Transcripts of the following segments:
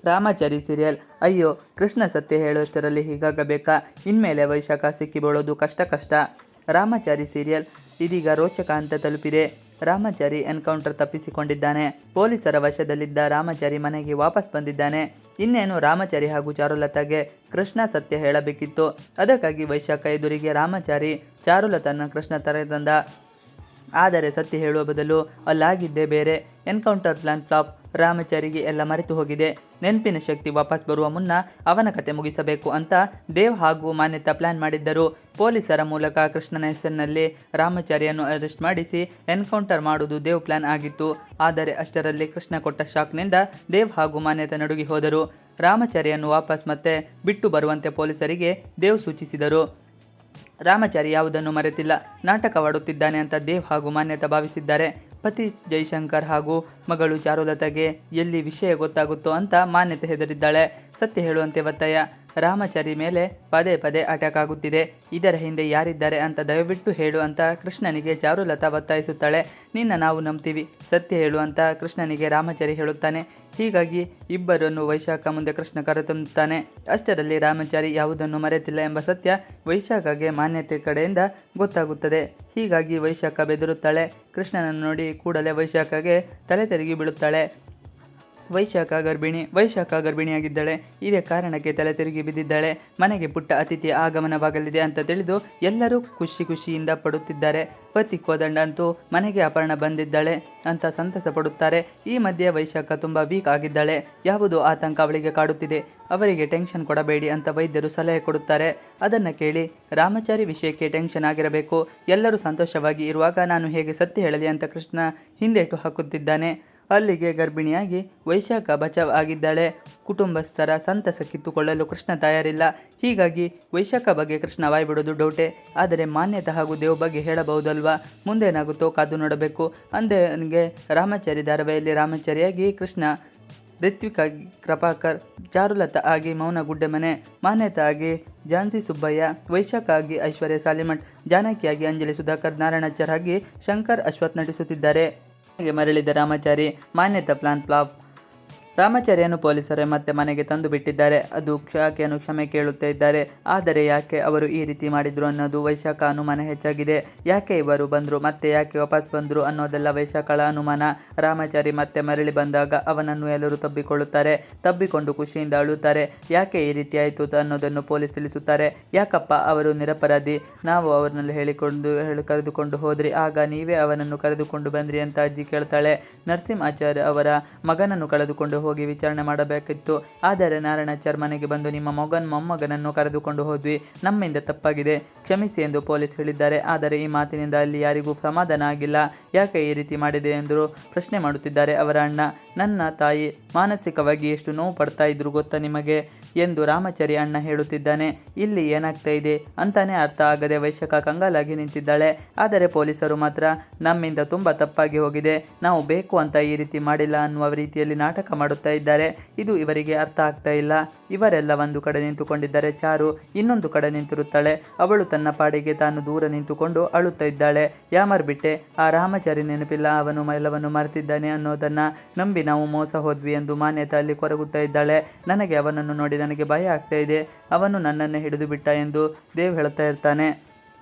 Ramachari serial. ಅಯ್ಯೋ, ಕೃಷ್ಣ ಸತ್ಯ ಹೇಳುವಷ್ಟರಲ್ಲಿ ಹೀಗಾಗಬೇಕಾ? ಇನ್ಮೇಲೆ ವೈಶಾಖ ಸಿಕ್ಕಿಬೀಳೋದು ಕಷ್ಟ. ರಾಮಾಚಾರಿ ಸೀರಿಯಲ್ ಇದೀಗ ರೋಚಕ ಹಂತ ತಲುಪಿದೆ. ರಾಮಾಚಾರಿ ಎನ್ಕೌಂಟರ್ ತಪ್ಪಿಸಿಕೊಂಡಿದ್ದಾನೆ. ಪೊಲೀಸರ ವಶದಲ್ಲಿದ್ದ ರಾಮಾಚಾರಿ ಮನೆಗೆ ವಾಪಸ್ ಬಂದಿದ್ದಾನೆ. ಇನ್ನೇನು ರಾಮಾಚಾರಿ ಹಾಗೂ ಚಾರುಲತಾಗೆ ಕೃಷ್ಣ ಸತ್ಯ ಹೇಳಬೇಕಿತ್ತು. ಅದಕ್ಕಾಗಿ ವೈಶಾಖ ಎದುರಿಗೆ ರಾಮಾಚಾರಿ ಚಾರುಲತನ ಕೃಷ್ಣ ತಂದ. ಆದರೆ ಸತ್ಯ ಹೇಳುವ ಬದಲು ಅಲ್ಲಾಗಿದ್ದೇ ಬೇರೆ. Encounter plan flap. ರಾಮಾಚಾರಿಗೆ ಎಲ್ಲ ಮರೆತು ಹೋಗಿದೆ. ನೆನಪಿನ ಶಕ್ತಿ ವಾಪಸ್ ಬರುವ ಮುನ್ನ ಅವನ ಕತೆ ಮುಗಿಸಬೇಕು ಅಂತ ದೇವ್ ಹಾಗೂ ಮಾನ್ಯತಾ ಪ್ಲಾನ್ ಮಾಡಿದ್ದರು. ಪೊಲೀಸರ ಮೂಲಕ ಕೃಷ್ಣನ ಹೆಸರಿನಲ್ಲಿ ರಾಮಾಚಾರಿಯನ್ನು ಅರೆಸ್ಟ್ ಮಾಡಿಸಿ ಎನ್ಕೌಂಟರ್ ಮಾಡುವುದು ದೇವ್ ಪ್ಲಾನ್ ಆಗಿತ್ತು. ಆದರೆ ಅಷ್ಟರಲ್ಲಿ ಕೃಷ್ಣ ಕೊಟ್ಟ ಶಾಕ್ನಿಂದ ದೇವ್ ಹಾಗೂ ಮಾನ್ಯತಾ ನಡುಗಿ ಹೋದರು. ರಾಮಾಚಾರಿಯನ್ನು ವಾಪಸ್ ಮತ್ತೆ ಬಿಟ್ಟು ಬರುವಂತೆ ಪೊಲೀಸರಿಗೆ ದೇವ್ ಸೂಚಿಸಿದರು. ರಾಮಾಚಾರಿ ಯಾವುದನ್ನು ಮರೆತಿಲ್ಲ, ನಾಟಕವಾಡುತ್ತಿದ್ದಾನೆ ಅಂತ ದೇವ್ ಹಾಗೂ ಮಾನ್ಯತಾ ಭಾವಿಸಿದ್ದಾರೆ. ಪತಿ ಜೈಶಂಕರ್ ಹಾಗೂ ಮಗಳು ಚಾರುಲತಾಗೆ ಎಲ್ಲಿ ವಿಷಯ ಗೊತ್ತಾಗುತ್ತೋ ಅಂತ ಮಾನ್ಯತೆ ಹೆದರಿದ್ದಾಳೆ. ಸತ್ಯ ಹೇಳುವಂತೆ ಒತ್ತಾಯ. ರಾಮಾಚಾರಿ ಮೇಲೆ ಪದೇ ಅಟ್ಯಾಕ್ ಆಗುತ್ತಿದೆ. ಇದರ ಹಿಂದೆ ಯಾರಿದ್ದಾರೆ ಅಂತ ದಯವಿಟ್ಟು ಹೇಳು ಅಂತ ಕೃಷ್ಣನಿಗೆ ಚಾರುಲತಾ ಒತ್ತಾಯಿಸುತ್ತಾಳೆ. ನಿನ್ನ ನಾವು ನಂಬ್ತೀವಿ, ಸತ್ಯ ಹೇಳು ಅಂತ ಕೃಷ್ಣನಿಗೆ ರಾಮಾಚಾರಿ ಹೇಳುತ್ತಾನೆ. ಹೀಗಾಗಿ ಇಬ್ಬರನ್ನು ವೈಶಾಖ ಮುಂದೆ ಕೃಷ್ಣ ಕರೆತಂದುತ್ತಾನೆ. ಅಷ್ಟರಲ್ಲಿ ರಾಮಾಚಾರಿ ಯಾವುದನ್ನು ಮರೆತಿಲ್ಲ ಎಂಬ ಸತ್ಯ ವೈಶಾಖಗೆ ಮಾನ್ಯತೆ ಕಡೆಯಿಂದ ಗೊತ್ತಾಗುತ್ತದೆ. ಹೀಗಾಗಿ ವೈಶಾಖ ಬೆದರುತ್ತಾಳೆ. ಕೃಷ್ಣನನ್ನು ನೋಡಿ ಕೂಡಲೇ ವೈಶಾಖಗೆ ತಲೆ ತಿರುಗಿ ಬೀಳುತ್ತಾಳೆ. ವೈಶಾಖ ಗರ್ಭಿಣಿಯಾಗಿದ್ದಾಳೆ. ಇದೇ ಕಾರಣಕ್ಕೆ ತಲೆ ತಿರುಗಿ ಬಿದ್ದಿದ್ದಾಳೆ. ಮನೆಗೆ ಪುಟ್ಟ ಅತಿಥಿಯ ಆಗಮನವಾಗಲಿದೆ ಅಂತ ತಿಳಿದು ಎಲ್ಲರೂ ಖುಷಿಯಿಂದ ಪಡುತ್ತಿದ್ದಾರೆ. ಪತಿ ಕೋದಂಡ ಅಂತೂ ಮನೆಗೆ ಅಪರ್ಣ ಬಂದಿದ್ದಾಳೆ ಅಂತ ಸಂತಸ ಪಡುತ್ತಾರೆ. ಈ ಮಧ್ಯೆ ವೈಶಾಖ ತುಂಬ ವೀಕ್ ಆಗಿದ್ದಾಳೆ. ಯಾವುದೋ ಆತಂಕ ಅವಳಿಗೆ ಕಾಡುತ್ತಿದೆ. ಅವರಿಗೆ ಟೆನ್ಷನ್ ಕೊಡಬೇಡಿ ಅಂತ ವೈದ್ಯರು ಸಲಹೆ ಕೊಡುತ್ತಾರೆ. ಅದನ್ನು ಕೇಳಿ ರಾಮಾಚಾರಿ ವಿಷಯಕ್ಕೆ ಟೆನ್ಷನ್ ಆಗಿರಬೇಕು. ಎಲ್ಲರೂ ಸಂತೋಷವಾಗಿ ಇರುವಾಗ ನಾನು ಹೇಗೆ ಸತ್ಯ ಹೇಳಲಿ ಅಂತ ಕೃಷ್ಣ ಹಿಂದೇಟು ಹಾಕುತ್ತಿದ್ದಾನೆ. ಅಲ್ಲಿಗೆ ಗರ್ಭಿಣಿಯಾಗಿ ವೈಶಾಖ ಬಚಾವ್ ಆಗಿದ್ದಾಳೆ. ಕುಟುಂಬಸ್ಥರ ಸಂತಸ ಕಿತ್ತುಕೊಳ್ಳಲು ಕೃಷ್ಣ ತಯಾರಿಲ್ಲ. ಹೀಗಾಗಿ ವೈಶಾಖ ಬಗ್ಗೆ ಕೃಷ್ಣ ಬಾಯ್ಬಿಡೋದು ಡೌಟೆ. ಆದರೆ ಮಾನ್ಯತಾ ಹಾಗೂ ದೇವ್ ಬಗ್ಗೆ ಹೇಳಬಹುದಲ್ವಾ? ಮುಂದೇನಾಗುತ್ತೋ ಕಾದು ನೋಡಬೇಕು. ಅಂದೇನಿಗೆ ರಾಮಾಚಾರಿ ಧಾರಾವಾಹಿಯಲ್ಲಿ ರಾಮಾಚಾರಿಯಾಗಿ ಕೃಷ್ಣ, ರಿತ್ವಿಕ್ ಆಗಿ ಕೃಪಾಕರ್, ಚಾರುಲತಾ ಆಗಿ ಮೌನ ಗುಡ್ಡೆಮನೆ, ಮಾನ್ಯತಾ ಆಗಿ ಝಾನ್ಸಿ ಸುಬ್ಬಯ್ಯ, ವೈಶಾಖ ಆಗಿ ಐಶ್ವರ್ಯ ಸಾಲಿಮಠ್, ಜಾನಕಿಯಾಗಿ ಅಂಜಲಿ ಸುಧಾಕರ್, ನಾರಾಯಣಾಚಾರ್ ಆಗಿ ಶಂಕರ್ ಅಶ್ವಥ್ ನಟಿಸುತ್ತಿದ್ದಾರೆ. ಮರಳಿದ ರಾಮಾಚಾರಿ. ಮಾನ್ಯತಾ ಪ್ಲಾನ್ ಫ್ಲಾಪ್. ರಾಮಾಚಾರಿಯನ್ನು ಪೊಲೀಸರೇ ಮತ್ತೆ ಮನೆಗೆ ತಂದು ಬಿಟ್ಟಿದ್ದಾರೆ. ಅದು ಶಾಖೆಯನ್ನು ಕ್ಷಮೆ ಕೇಳುತ್ತಾ ಇದ್ದಾರೆ. ಆದರೆ ಯಾಕೆ ಅವರು ಈ ರೀತಿ ಮಾಡಿದ್ರು ಅನ್ನೋದು ವೈಶಾಖ ಅನುಮಾನ ಹೆಚ್ಚಾಗಿದೆ. ಯಾಕೆ ಇವರು ಬಂದರು, ಮತ್ತೆ ಯಾಕೆ ವಾಪಸ್ ಬಂದರು ಅನ್ನೋದೆಲ್ಲ ವೈಶಾಖಳ ಅನುಮಾನ. ರಾಮಾಚಾರಿ ಮತ್ತೆ ಮರಳಿ ಬಂದಾಗ ಅವನನ್ನು ಎಲ್ಲರೂ ತಬ್ಬಿಕೊಂಡು ಖುಷಿಯಿಂದ ಅಳುತ್ತಾರೆ. ಯಾಕೆ ಈ ರೀತಿ ಆಯಿತು ಅನ್ನೋದನ್ನು ಪೊಲೀಸ್ ತಿಳಿಸುತ್ತಾರೆ. ಯಾಕಪ್ಪ ಅವರು ನಿರಪರಾಧಿ, ನಾವು ಅವರನ್ನೆಲ್ಲ ಕರೆದುಕೊಂಡು ಹೋದ್ರಿ, ಆಗ ನೀವೇ ಅವನನ್ನು ಕರೆದುಕೊಂಡು ಬಂದ್ರಿ ಅಂತ ಅಜ್ಜಿ ಕೇಳ್ತಾಳೆ. ನರಸಿಂಹಾಚಾರ್ಯ ಅವರ ಮಗನನ್ನು ಕಳೆದುಕೊಂಡು ಹೋಗಿ ವಿಚಾರಣೆ ಮಾಡಬೇಕಿತ್ತು. ಆದರೆ ನಾರಾಯಣಾಚಾರ್ ಮನೆಗೆ ಬಂದು ನಿಮ್ಮ ಮೊಮ್ಮಗನನ್ನು ಕರೆದುಕೊಂಡು ಹೋದ್ವಿ, ನಮ್ಮಿಂದ ತಪ್ಪಾಗಿದೆ, ಕ್ಷಮಿಸಿ ಎಂದು ಪೊಲೀಸ್ ಹೇಳಿದ್ದಾರೆ. ಆದರೆ ಈ ಮಾತಿನಿಂದ ಅಲ್ಲಿ ಯಾರಿಗೂ ಸಮಾಧಾನ ಆಗಿಲ್ಲ. ಯಾಕೆ ಈ ರೀತಿ ಮಾಡಿದೆ ಎಂದು ಪ್ರಶ್ನೆ ಮಾಡುತ್ತಿದ್ದಾರೆ ಅವರ ಅಣ್ಣ. ನನ್ನ ತಾಯಿ ಮಾನಸಿಕವಾಗಿ ಎಷ್ಟು ನೋವು ಪಡ್ತಾ ಇದ್ರು ಗೊತ್ತಾ ನಿಮಗೆ ಎಂದು ರಾಮಾಚಾರಿ ಅಣ್ಣ ಹೇಳುತ್ತಿದ್ದಾನೆ. ಇಲ್ಲಿ ಏನಾಗ್ತಾ ಇದೆ ಅಂತಾನೆ ಅರ್ಥ ಆಗದೆ ವೈಶಾಖ ಕಂಗಾಲಾಗಿ ನಿಂತಿದ್ದಾಳೆ. ಆದರೆ ಪೊಲೀಸರು ಮಾತ್ರ ನಮ್ಮಿಂದ ತುಂಬ ತಪ್ಪಾಗಿ ಹೋಗಿದೆ, ನಾವು ಬೇಕು ಅಂತ ಈ ರೀತಿ ಮಾಡಿಲ್ಲ ಅನ್ನುವ ರೀತಿಯಲ್ಲಿ ನಾಟಕ ಮಾಡುತ್ತಾ ಇದ್ದಾರೆ. ಇದು ಇವರಿಗೆ ಅರ್ಥ ಆಗ್ತಾ ಇಲ್ಲ. ಇವರೆಲ್ಲ ಒಂದು ಕಡೆ ನಿಂತುಕೊಂಡಿದ್ದಾರೆ. ಚಾರು ಇನ್ನೊಂದು ಕಡೆ ನಿಂತಿರುತ್ತಾಳೆ. ಅವಳು ತನ್ನ ಪಾಡಿಗೆ ತಾನು ದೂರ ನಿಂತುಕೊಂಡು ಅಳುತ್ತಾ ಇದ್ದಾಳೆ. ಯಾಮರ್ ಬಿಟ್ಟೆ, ಆ ರಾಮಾಚಾರಿ ನೆನಪಿಲ್ಲ, ಅವನು ಎಲ್ಲವನ್ನು ಮರೆತಿದ್ದಾನೆ ಅನ್ನೋದನ್ನ ನಂಬಿ ನಾವು ಮೋಸ ಹೋದ್ವಿ ಎಂದು ಮಾನ್ಯತಾ ಅಲ್ಲಿ ಕೊರಗುತ್ತಾ ಇದ್ದಾಳೆ. ನನಗೆ ಅವನನ್ನು ನೋಡಿ ನನಗೆ ಭಯ ಆಗ್ತಾ ಇದೆ, ಅವನು ನನ್ನನ್ನೇ ಹಿಡಿದು ಬಿಟ್ಟ ಎಂದು ದೇವ್ ಹೇಳ್ತಾ ಇರ್ತಾನೆ.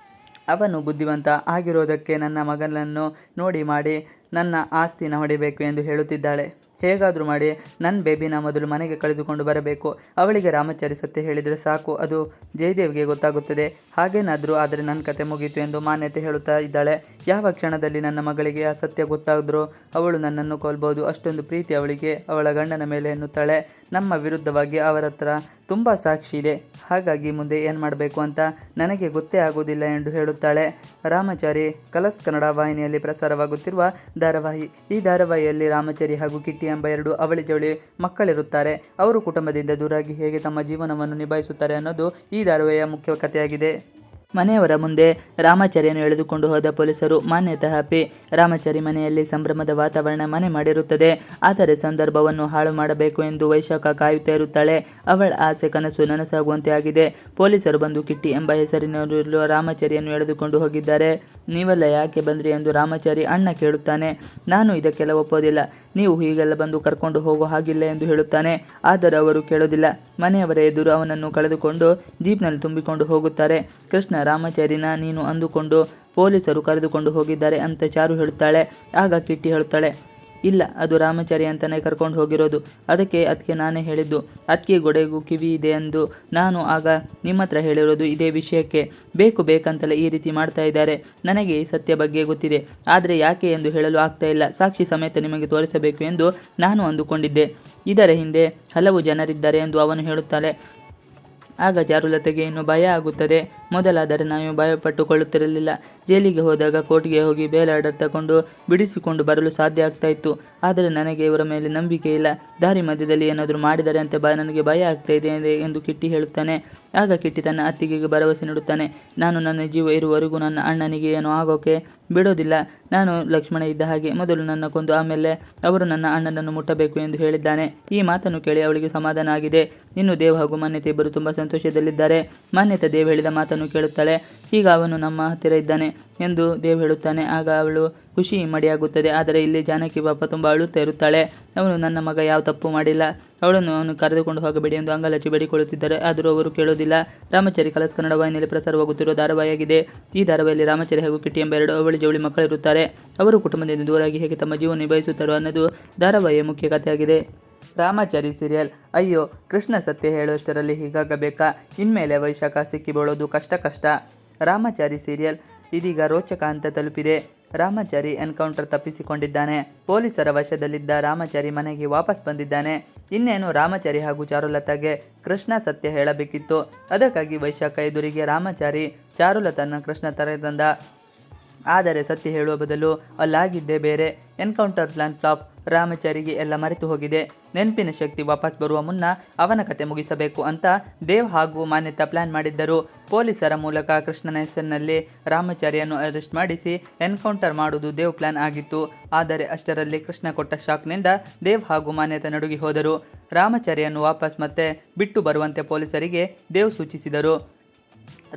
ಅವನು ಬುದ್ಧಿವಂತ ಆಗಿರೋದಕ್ಕೆ ನನ್ನ ಮಗನನ್ನು ಮಾಡಿ ನನ್ನ ಆಸ್ತಿನ ಹೊಡಿಬೇಕು ಎಂದು ಹೇಳುತ್ತಿದ್ದಾಳೆ. ಹೇಗಾದರೂ ಮಾಡಿ ನನ್ನ ಬೇಬಿನ ಮೊದಲು ಮನೆಗೆ ಕಳೆದುಕೊಂಡು ಬರಬೇಕು. ಅವಳಿಗೆ ರಾಮಾಚಾರಿ ಸತ್ಯ ಹೇಳಿದರೆ ಸಾಕು, ಅದು ಜಯದೇವ್ಗೆ ಗೊತ್ತಾಗುತ್ತದೆ. ಹಾಗೇನಾದರೂ ಆದರೆ ನನ್ನ ಕತೆ ಮುಗೀತು ಎಂದು ಮಾನ್ಯತೆ ಹೇಳುತ್ತಾ ಇದ್ದಾಳೆ. ಯಾವ ಕ್ಷಣದಲ್ಲಿ ನನ್ನ ಮಗಳಿಗೆ ಆ ಸತ್ಯ ಗೊತ್ತಾದರೂ ಅವಳು ನನ್ನನ್ನು ಕೊಲ್ಬೋದು, ಅಷ್ಟೊಂದು ಪ್ರೀತಿ ಅವಳಿಗೆ ಅವಳ ಗಂಡನ ಮೇಲೆ ಎನ್ನುತ್ತಾಳೆ. ನಮ್ಮ ವಿರುದ್ಧವಾಗಿ ಅವರ ಹತ್ರ ತುಂಬ ಸಾಕ್ಷಿ ಇದೆ, ಹಾಗಾಗಿ ಮುಂದೆ ಏನು ಮಾಡಬೇಕು ಅಂತ ನನಗೆ ಗೊತ್ತೇ ಆಗುವುದಿಲ್ಲ ಎಂದು ಹೇಳುತ್ತಾಳೆ. ರಾಮಾಚಾರಿ ಕಲರ್ಸ್ ಕನ್ನಡ ವಾಹಿನಿಯಲ್ಲಿ ಪ್ರಸಾರವಾಗುತ್ತಿರುವ ಧಾರಾವಾಹಿ. ಈ ಧಾರಾವಾಹಿಯಲ್ಲಿ ರಾಮಾಚಾರಿ ಹಾಗೂ ಕಿಟ್ಟಿ ಎಂಬ ಎರಡು ಅವಳಿ ಜವಳಿ ಮಕ್ಕಳಿರುತ್ತಾರೆ. ಅವರು ಕುಟುಂಬದಿಂದ ದೂರಾಗಿ ಹೇಗೆ ತಮ್ಮ ಜೀವನವನ್ನು ನಿಭಾಯಿಸುತ್ತಾರೆ ಅನ್ನೋದು ಈ ಧಾರಾವಾಹಿಯ ಮುಖ್ಯ ಕಥೆಯಾಗಿದೆ. ಮನೆಯವರ ಮುಂದೆ ರಾಮಾಚಾರಿಯನ್ನು ಎಳೆದುಕೊಂಡು ಹೋದ ಪೊಲೀಸರು. ಮಾನ್ಯತಾ ಹ್ಯಾಪಿ. ರಾಮಾಚಾರಿ ಮನೆಯಲ್ಲಿ ಸಂಭ್ರಮದ ವಾತಾವರಣ ಮನೆ ಮಾಡಿರುತ್ತದೆ. ಆದರೆ ಸಂದರ್ಭವನ್ನು ಹಾಳು ಮಾಡಬೇಕು ಎಂದು ವೈಶಾಖ ಕಾಯುತ್ತಾ ಇರುತ್ತಾಳೆ. ಅವಳ ಆಸೆ ಕನಸು ನನಸಾಗುವಂತೆ ಆಗಿದೆ. ಪೊಲೀಸರು ಬಂದು ಕಿಟ್ಟಿ ಎಂಬ ಹೆಸರಿನಲ್ಲಿರುವ ರಾಮಾಚಾರಿಯನ್ನು ಎಳೆದುಕೊಂಡು ಹೋಗಿದ್ದಾರೆ. ನೀವೆಲ್ಲ ಯಾಕೆ ಬಂದ್ರಿ ಎಂದು ರಾಮಾಚಾರಿ ಅಣ್ಣ ಕೇಳುತ್ತಾನೆ. ನಾನು ಇದಕ್ಕೆಲ್ಲ ಒಪ್ಪೋದಿಲ್ಲ. ನೀವು ಹೀಗೆಲ್ಲ ಬಂದು ಕರ್ಕೊಂಡು ಹೋಗೋ ಹಾಗಿಲ್ಲ ಎಂದು ಹೇಳುತ್ತಾನೆ. ಆದರೆ ಅವರು ಕೇಳೋದಿಲ್ಲ. ಮನೆಯವರ ಎದುರು ಅವನನ್ನು ಕಳೆದುಕೊಂಡು ಜೀಪ್ನಲ್ಲಿ ತುಂಬಿಕೊಂಡು ಹೋಗುತ್ತಾರೆ. ಕೃಷ್ಣ ರಾಮಾಚಾರಿನ ನೀನು ಅಂದುಕೊಂಡು ಪೊಲೀಸರು ಕರೆದುಕೊಂಡು ಹೋಗಿದ್ದಾರೆ ಅಂತ ಚಾರು ಹೇಳುತ್ತಾಳೆ. ಆಗ ಕಿಟ್ಟಿ ಹೇಳುತ್ತಾಳೆ, ಇಲ್ಲ, ಅದು ರಾಮಾಚಾರಿ ಅಂತಾನೆ ಕರ್ಕೊಂಡು ಹೋಗಿರೋದು. ಅದಕ್ಕೆ ನಾನೇ ಹೇಳಿದ್ದು. ಅದಕ್ಕೆ ಗೊಡೆಗೂ ಕಿವಿ ಇದೆ ಎಂದು ನಾನು ಆಗ ನಿಮ್ಮ ಹತ್ರ ಹೇಳಿರೋದು ಇದೇ ವಿಷಯಕ್ಕೆ. ಬೇಕಂತಲೇ ಈ ರೀತಿ ಮಾಡ್ತಾ ಇದ್ದಾರೆ. ನನಗೆ ಈ ಸತ್ಯ ಬಗ್ಗೆ ಗೊತ್ತಿದೆ. ಆದರೆ ಯಾಕೆ ಎಂದು ಹೇಳಲು ಆಗ್ತಾ ಇಲ್ಲ. ಸಾಕ್ಷಿ ಸಮೇತ ನಿಮಗೆ ತೋರಿಸಬೇಕು ಎಂದು ನಾನು ಅಂದುಕೊಂಡಿದ್ದೆ. ಇದರ ಹಿಂದೆ ಹಲವು ಜನರಿದ್ದಾರೆ ಎಂದು ಅವನು ಹೇಳುತ್ತಾಳೆ. ಆಗ ಚಾರುಲತೆಗೆ ಇನ್ನು ಭಯ ಆಗುತ್ತದೆ. ಮೊದಲಾದರೆ ನಾವು ಭಯಪಟ್ಟುಕೊಳ್ಳುತ್ತಿರಲಿಲ್ಲ. ಜೈಲಿಗೆ ಹೋದಾಗ ಕೋರ್ಟ್ಗೆ ಹೋಗಿ ಬೇಲ್ ಆರ್ಡರ್ ತಗೊಂಡು ಬಿಡಿಸಿಕೊಂಡು ಬರಲು ಸಾಧ್ಯ ಆಗ್ತಾ ಇತ್ತು. ಆದರೆ ನನಗೆ ಇವರ ಮೇಲೆ ನಂಬಿಕೆ ಇಲ್ಲ. ದಾರಿ ಮಧ್ಯದಲ್ಲಿ ಏನಾದರೂ ಮಾಡಿದರೆ ಅಂತ ನನಗೆ ಭಯ ಆಗ್ತಾ ಇದೆ ಎಂದು ಕಿಟ್ಟಿ ಹೇಳುತ್ತಾನೆ. ಆಗ ಕಿಟ್ಟಿ ತನ್ನ ಅತ್ತಿಗೆಗೆ ಭರವಸೆ ನೀಡುತ್ತಾನೆ. ನಾನು ನನ್ನ ಜೀವ ಇರುವವರೆಗೂ ನನ್ನ ಅಣ್ಣನಿಗೆ ಏನೂ ಆಗೋಕೆ ಬಿಡೋದಿಲ್ಲ. ನಾನು ಲಕ್ಷ್ಮಣ ಇದ್ದ ಹಾಗೆ. ಮೊದಲು ನನ್ನ ಕೊಂದು ಆಮೇಲೆ ಅವರು ನನ್ನ ಅಣ್ಣನನ್ನು ಮುಟ್ಟಬೇಕು ಎಂದು ಹೇಳಿದ್ದಾನೆ. ಈ ಮಾತನ್ನು ಕೇಳಿ ಅವಳಿಗೆ ಸಮಾಧಾನ ಆಗಿದೆ. ಇನ್ನು ದೇವ್ ಹಾಗೂ ಮಾನ್ಯತೆ ಇಬ್ಬರು ತುಂಬ ಸಂತೋಷದಲ್ಲಿದ್ದಾರೆ. ಮಾನ್ಯತೆ ದೇವ್ ಹೇಳಿದ ಮಾತನ್ನು ಕೇಳುತ್ತಾಳೆ. ಈಗ ಅವನು ನಮ್ಮ ಹತ್ತಿರ ಇದ್ದಾನೆ ಎಂದು ದೇವ್ ಹೇಳುತ್ತಾನೆ. ಆಗ ಅವಳು ಖುಷಿ ಇಮ್ಮಡಿಯಾಗುತ್ತದೆ. ಆದರೆ ಇಲ್ಲಿ ಜಾನಕಿ ಪಾಪ ತುಂಬ ಅಳುತ್ತಾ ಇರುತ್ತಾಳೆ. ಅವನು ನನ್ನ ಮಗ ಯಾವ ತಪ್ಪು ಮಾಡಿಲ್ಲ, ಅವನು ಕರೆದುಕೊಂಡು ಹೋಗಬೇಡಿ ಎಂದು ಅಂಗಲಚ್ಚಿ ಬೇಡಿಕೊಳ್ಳುತ್ತಿದ್ದಾರೆ. ಆದರೂ ಅವರು ಕೇಳೋದಿಲ್ಲ. ರಾಮಾಚಾರಿ ಕಲರ್ಸ್ ಕನ್ನಡ ವಾಹಿನಿಯಲ್ಲಿ ಪ್ರಸಾರವಾಗುತ್ತಿರುವ ಧಾರಾವಾಹಿಯಾಗಿದೆ. ಈ ಧಾರಾವಾಹಿಯಲ್ಲಿ ರಾಮಾಚಾರಿ ಹಾಗೂ ಕಿಟ್ಟಿ ಎಂಬ ಎರಡು ಅವಳಿ ಜವಳಿ ಮಕ್ಕಳಿರುತ್ತಾರೆ. ಅವರು ಕುಟುಂಬದಿಂದ ದೂರಾಗಿ ಹೇಗೆ ತಮ್ಮ ಜೀವನ ನಿಭಾಯಿಸುತ್ತಾರೋ ಅನ್ನೋದು ಧಾರಾವಾಹಿಯ ಮುಖ್ಯ ಕಥೆಯಾಗಿದೆ. ರಾಮಾಚಾರಿ ಸೀರಿಯಲ್. ಅಯ್ಯೋ, ಕೃಷ್ಣ ಸತ್ಯ ಹೇಳುವಷ್ಟರಲ್ಲಿ ಹೀಗಾಗಬೇಕಾ? ಇನ್ಮೇಲೆ ವೈಶಾಖ ಸಿಕ್ಕಿಬೀಳೋದು ಕಷ್ಟ. ರಾಮಾಚಾರಿ ಸೀರಿಯಲ್ ಇದೀಗ ರೋಚಕ ಹಂತ ತಲುಪಿದೆ. ರಾಮಾಚಾರಿ ಎನ್ಕೌಂಟರ್ ತಪ್ಪಿಸಿಕೊಂಡಿದ್ದಾನೆ. ಪೊಲೀಸರ ವಶದಲ್ಲಿದ್ದ ರಾಮಾಚಾರಿ ಮನೆಗೆ ವಾಪಸ್ ಬಂದಿದ್ದಾನೆ. ಇನ್ನೇನು ರಾಮಾಚಾರಿ ಹಾಗೂ ಚಾರುಲತಾಗೆ ಕೃಷ್ಣ ಸತ್ಯ ಹೇಳಬೇಕಿತ್ತು. ಅದಕ್ಕಾಗಿ ವೈಶಾಖ ಎದುರಿಗೆ ರಾಮಾಚಾರಿ ಚಾರುಲತನ ಕೃಷ್ಣ ತಂದ. ಆದರೆ ಸತ್ಯ ಹೇಳುವ ಬದಲು ಅಲ್ಲಾಗಿದ್ದೇ ಬೇರೆ. Encounter plan flap. ರಾಮಾಚಾರಿಗೆ ಎಲ್ಲ ಮರೆತು ಹೋಗಿದೆ. ನೆನಪಿನ ಶಕ್ತಿ ವಾಪಸ್ ಬರುವ ಮುನ್ನ ಅವನ ಕತೆ ಮುಗಿಸಬೇಕು ಅಂತ ದೇವ್ ಹಾಗೂ ಮಾನ್ಯತಾ ಪ್ಲಾನ್ ಮಾಡಿದ್ದರು. ಪೊಲೀಸರ ಮೂಲಕ ಕೃಷ್ಣನ ಹೆಸರಿನಲ್ಲಿ ರಾಮಾಚಾರಿಯನ್ನು ಅರೆಸ್ಟ್ ಮಾಡಿಸಿ ಎನ್ಕೌಂಟರ್ ಮಾಡುವುದು ದೇವ್ ಪ್ಲಾನ್ ಆಗಿತ್ತು. ಆದರೆ ಅಷ್ಟರಲ್ಲಿ ಕೃಷ್ಣ ಕೊಟ್ಟ ಶಾಕ್ನಿಂದ ದೇವ್ ಹಾಗೂ ಮಾನ್ಯತಾ ನಡುಗಿ ಹೋದರು. ರಾಮಾಚಾರಿಯನ್ನು ವಾಪಸ್ ಮತ್ತೆ ಬಿಟ್ಟು ಬರುವಂತೆ ಪೊಲೀಸರಿಗೆ ದೇವ್ ಸೂಚಿಸಿದರು.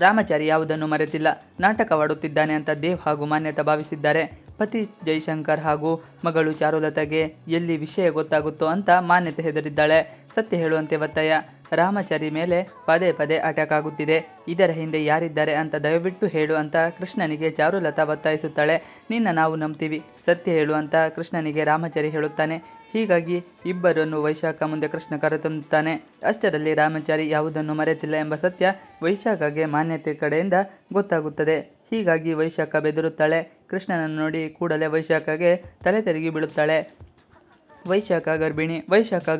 ರಾಮಾಚಾರಿ ಯಾವುದನ್ನು ಮರೆತಿಲ್ಲ. ನಾಟಕವಾಡುತ್ತಿದ್ದಾನೆ ಅಂತ ದೇವ್ ಹಾಗೂ ಮಾನ್ಯತಾ ಭಾವಿಸಿದ್ದಾರೆ. ಪತಿ ಜೈಶಂಕರ್ ಹಾಗೂ ಮಗಳು ಚಾರುಲತಾಗೆ ಎಲ್ಲಿ ವಿಷಯ ಗೊತ್ತಾಗುತ್ತೋ ಅಂತ ಮಾನ್ಯತೆ ಹೆದರಿದ್ದಾಳೆ. ಸತ್ಯ ಹೇಳುವಂತೆ ಒತ್ತಾಯ. ರಾಮಾಚಾರಿ ಮೇಲೆ ಪದೇ ಅಟ್ಯಾಕ್ ಆಗುತ್ತಿದೆ. ಇದರ ಹಿಂದೆ ಯಾರಿದ್ದಾರೆ ಅಂತ ದಯವಿಟ್ಟು ಹೇಳು ಅಂತ ಕೃಷ್ಣನಿಗೆ ಚಾರುಲತಾ ಒತ್ತಾಯಿಸುತ್ತಾಳೆ. ನಿನ್ನ ನಾವು ನಂಬ್ತೀವಿ, ಸತ್ಯ ಹೇಳು ಅಂತ ಕೃಷ್ಣನಿಗೆ ರಾಮಾಚಾರಿ ಹೇಳುತ್ತಾನೆ. ಹೀಗಾಗಿ ಇಬ್ಬರನ್ನು ವೈಶಾಖ ಮುಂದೆ ಕೃಷ್ಣ ಕರೆತಂದುತ್ತಾನೆ. ಅಷ್ಟರಲ್ಲಿ ರಾಮಾಚಾರಿ ಯಾವುದನ್ನು ಮರೆತಿಲ್ಲ ಎಂಬ ಸತ್ಯ ವೈಶಾಖಗೆ ಮಾನ್ಯತೆ ಕಡೆಯಿಂದ ಗೊತ್ತಾಗುತ್ತದೆ. ಹೀಗಾಗಿ ವೈಶಾಖ ಬೆದರುತ್ತಾಳೆ. ಕೃಷ್ಣನನ್ನು ನೋಡಿ ಕೂಡಲೇ ವೈಶಾಖಗೆ ತಲೆ ತಿರುಗಿ ಬೀಳುತ್ತಾಳೆ. ವೈಶಾಖ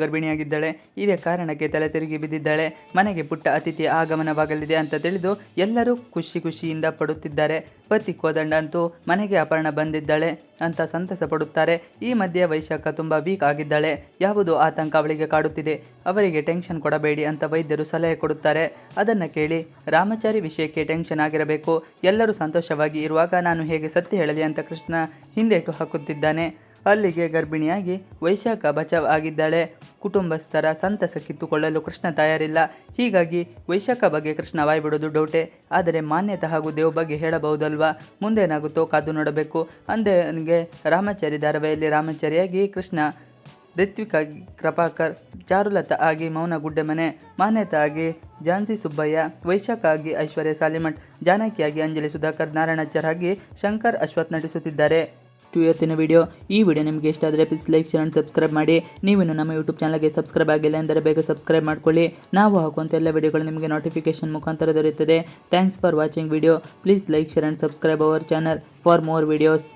ಗರ್ಭಿಣಿಯಾಗಿದ್ದಾಳೆ. ಇದೇ ಕಾರಣಕ್ಕೆ ತಲೆ ತಿರುಗಿ ಬಿದ್ದಿದ್ದಾಳೆ. ಮನೆಗೆ ಪುಟ್ಟ ಅತಿಥಿಯ ಆಗಮನವಾಗಲಿದೆ ಅಂತ ತಿಳಿದು ಎಲ್ಲರೂ ಖುಷಿಯಿಂದ ಪಡುತ್ತಿದ್ದಾರೆ. ಪತಿ ಕೋದಂಡ ಅಂತೂ ಮನೆಗೆ ಅಪರ್ಣ ಬಂದಿದ್ದಾಳೆ ಅಂತ ಸಂತಸ ಪಡುತ್ತಾರೆ. ಈ ಮಧ್ಯೆ ವೈಶಾಖ ತುಂಬ ವೀಕ್ ಆಗಿದ್ದಾಳೆ. ಯಾವುದೋ ಆತಂಕ ಅವಳಿಗೆ ಕಾಡುತ್ತಿದೆ. ಅವರಿಗೆ ಟೆನ್ಷನ್ ಕೊಡಬೇಡಿ ಅಂತ ವೈದ್ಯರು ಸಲಹೆ ಕೊಡುತ್ತಾರೆ. ಅದನ್ನು ಕೇಳಿ ರಾಮಾಚಾರಿ ವಿಷಯಕ್ಕೆ ಟೆನ್ಷನ್ ಆಗಿರಬೇಕು. ಎಲ್ಲರೂ ಸಂತೋಷವಾಗಿ ಇರುವಾಗ ನಾನು ಹೇಗೆ ಸತ್ಯ ಹೇಳಲಿ ಅಂತ ಕೃಷ್ಣ ಹಿಂದೇಟು ಹಾಕುತ್ತಿದ್ದಾನೆ. ಅಲ್ಲಿಗೆ ಗರ್ಭಿಣಿಯಾಗಿ ವೈಶಾಖ ಬಚಾವ್ ಆಗಿದ್ದಾಳೆ. ಕುಟುಂಬಸ್ಥರ ಸಂತಸ ಕಿತ್ತುಕೊಳ್ಳಲು ಕೃಷ್ಣ ತಯಾರಿಲ್ಲ. ಹೀಗಾಗಿ ವೈಶಾಖ ಬಗ್ಗೆ ಕೃಷ್ಣ ಬಾಯ್ಬಿಡೋದು ಡೌಟೆ. ಆದರೆ ಮಾನ್ಯತಾ ಹಾಗೂ ದೇವ್ ಬಗ್ಗೆ ಹೇಳಬಹುದಲ್ವಾ? ಮುಂದೇನಾಗುತ್ತೋ ಕಾದು ನೋಡಬೇಕು. ಅಂದೇಗೆ ರಾಮಾಚಾರಿ ಧಾರಾವಾಹಿಯಲ್ಲಿ ರಾಮಾಚಾರಿಯಾಗಿ ಕೃಷ್ಣ, ರಿತ್ವಿಕ್ ಆಗಿ ಕೃಪಾಕರ್, ಚಾರುಲತಾ ಆಗಿ ಮೌನ ಗುಡ್ಡೆಮನೆ, ಮಾನ್ಯತಾ ಆಗಿ ಝಾನ್ಸಿ ಸುಬ್ಬಯ್ಯ, ವೈಶಾಖ ಆಗಿ ಐಶ್ವರ್ಯ ಸಾಲಿಮಠ್, ಜಾನಕಿಯಾಗಿ ಅಂಜಲಿ ಸುಧಾಕರ್, ನಾರಾಯಣಾಚಾರ್ ಆಗಿ ಶಂಕರ್ ಅಶ್ವಥ್ ನಟಿಸುತ್ತಿದ್ದಾರೆ. ಇವತ್ತಿನ ವಿಡಿಯೋ. ಈ ವಿಡಿಯೋ ನಿಮಗೆ ಇಷ್ಟ ಆದರೆ please like, share and subscribe ಮಾಡಿ. ನೀವು ನಮ್ಮ ಯೂಟ್ಯೂಬ್ ಚಾನಲ್ಗೆ ಸಬ್ಸ್ಕ್ರೈಬ್ ಆಗಿಲ್ಲ ಎಂದರೆ ಬೇಗ ಸಬ್ಸ್ಕ್ರೈಬ್ ಮಾಡ್ಕೊಳ್ಳಿ. ನಾವು ಹಾಕುವಂಥ ಎಲ್ಲ ವಿಡಿಯೋಗಳು ನಿಮಗೆ ನೋಟಿಫಿಕೇಶನ್ ಮುಖಾಂತರ ದೊರೆಯುತ್ತದೆ. Thanks for watching video. Please like, share and subscribe our channel for more videos.